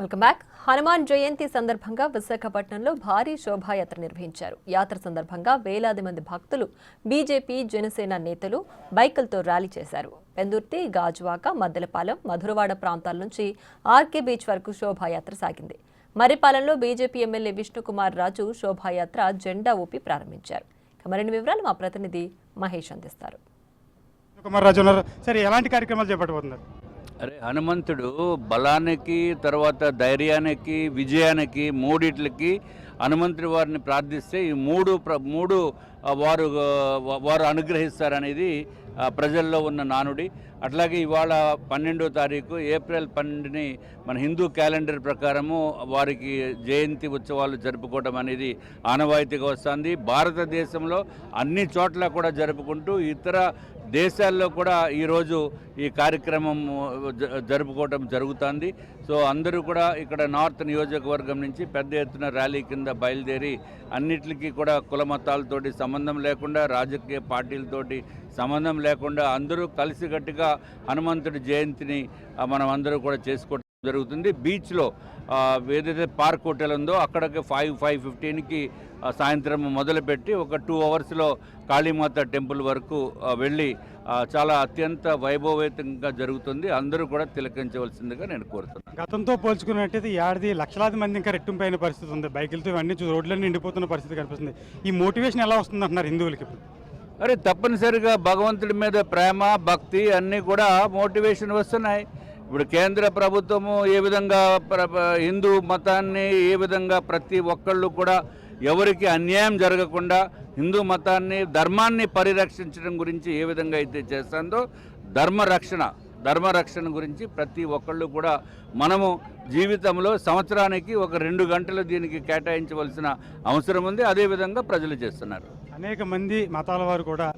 Welcome back. Hanuman Jayanti సందర్భంగా విశాఖపట్నంలో భారీ శోభాయాత్ర నిర్వహించారు. యాత్ర సందర్భంగా వేలాది మంది భక్తులు, బీజేపీ, జనసేన నేతలు బైకులతో ర్యాలీ చేశారు. పెందుర్తి, గాజువాక, మద్దెలపాలెం, మధురవాడ ప్రాంతాల నుంచి ఆర్కే బీచ్ వరకు శోభాయాత్ర సాగింది. మర్రిపాలెంలో బీజేపీ ఎమ్మెల్యే విష్ణుకుమార్ రాజు శోభాయాత్ర జెండా ఊపి ప్రారంభించారు. మరిన్ని వివరాలు మా ప్రతినిధి మహేష్ అందిస్తారు. అరే హనుమంతుడు బలానికి, తర్వాత ధైర్యానికి, విజయానికి, మూడిట్లకి హనుమంతుడి వారిని ప్రార్థిస్తే ఈ మూడు వారు అనుగ్రహిస్తారనేది ప్రజల్లో ఉన్న నానుడి. అట్లాగే ఇవాళ 12వ తారీఖు ఏప్రిల్ 12ని మన హిందూ క్యాలెండర్ ప్రకారము వారికి జయంతి ఉత్సవాలు జరుపుకోవడం అనేది ఆనవాయితీగా వస్తుంది. భారతదేశంలో అన్ని చోట్ల కూడా జరుపుకుంటూ ఇతర దేశాల్లో కూడా ఈరోజు ఈ కార్యక్రమం జరుపుకోవడం జరుగుతుంది. సో అందరూ కూడా ఇక్కడ నార్త్ నియోజకవర్గం నుంచి పెద్ద ఎత్తున ర్యాలీ కింద బయలుదేరి అన్నిటికీ కూడా కుల మతాలతోటి సంబంధం లేకుండా, రాజకీయ పార్టీలతోటి సంబంధం లేకుండా అందరూ కలిసికట్టుగా హనుమంతుడి జయంతిని మనం అందరూ కూడా చేసుకోవడం జరుగుతుంది. బీచ్లో ఏదైతే పార్క్ హోటల్ ఉందో అక్కడికి 5:15కి సాయంత్రం మొదలుపెట్టి ఒక 2 అవర్స్లో కాళీమాత టెంపుల్ వరకు వెళ్ళి చాలా అత్యంత వైభవేతంగా జరుగుతుంది. అందరూ కూడా తిలకించవలసిందిగా నేను కోరుతున్నాను. గతంతో పోల్చుకున్నట్టయితే ఏడాది లక్షలాది మంది ఇంకా రెట్టింపైన పరిస్థితి ఉంది. బైకులతో ఇవన్నీ రోడ్లన్నీ నిండిపోతున్న పరిస్థితి కనిపిస్తుంది. ఈ మోటివేషన్ ఎలా వస్తుంది అంటున్నారు హిందువులకి? అరే తప్పనిసరిగా భగవంతుడి మీద ప్రేమ, భక్తి అన్నీ కూడా మోటివేషన్ వస్తున్నాయి. ఇప్పుడు కేంద్ర ప్రభుత్వము ఏ విధంగా హిందూ మతాన్ని ఏ విధంగా ప్రతి ఒక్కళ్ళు కూడా ఎవరికి అన్యాయం జరగకుండా హిందూ మతాన్ని, ధర్మాన్ని పరిరక్షించడం గురించి ఏ విధంగా అయితే చేస్తుందో ధర్మరక్షణ గురించి ప్రతి ఒక్కళ్ళు కూడా మనము జీవితంలో సంవత్సరానికి ఒక 2 గంటలు దీనికి కేటాయించవలసిన అవసరం ఉంది. అదేవిధంగా ప్రజలు చేస్తున్నారు. అనేక మంది మతాల వారు కూడా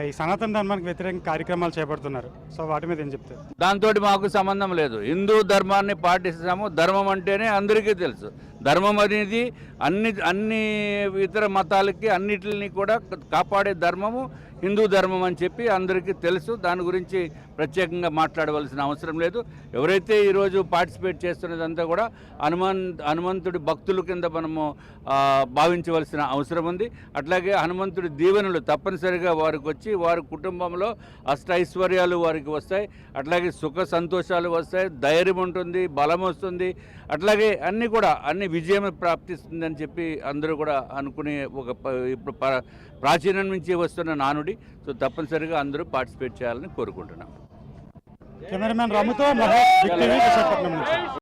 ఈ సనాతన ధర్మానికి వ్యతిరేక కార్యక్రమాలు చేపడుతున్నారు. సో వాటి మీద ఏం చెప్తారు? దాంతో మాకు సంబంధం లేదు. హిందూ ధర్మాన్ని పాటిస్తాము. ధర్మం అంటేనే అందరికీ తెలుసు. ధర్మం అనేది అన్ని ఇతర మతాలకి అన్నిటిని కూడా కాపాడే ధర్మము హిందూ ధర్మం అని చెప్పి అందరికీ తెలుసు. దాని గురించి ప్రత్యేకంగా మాట్లాడవలసిన అవసరం లేదు. ఎవరైతే ఈరోజు పార్టిసిపేట్ చేస్తున్నదంతా కూడా హనుమంతుడి భక్తుల కింద మనము భావించవలసిన అవసరం ఉంది. అట్లాగే హనుమంతుడి దీవెనలు తప్పనిసరిగా వారికి వచ్చి వారి కుటుంబంలో అష్టైశ్వర్యాలు వారికి వస్తాయి. అట్లాగే సుఖ సంతోషాలు వస్తాయి, ధైర్యం ఉంటుంది, బలం వస్తుంది. అట్లాగే అన్ని విజయం ప్రాప్తిస్తుందని చెప్పి అందరూ కూడా అనుకునే ఇప్పుడు ప్రాచీనం నుంచి వస్తున్న నానుడి. సో తప్పనిసరిగా అందరూ పార్టిసిపేట్ చేయాలని కోరుకుంటున్నాం. కెమెరామెన్ రాముతో మహేష్.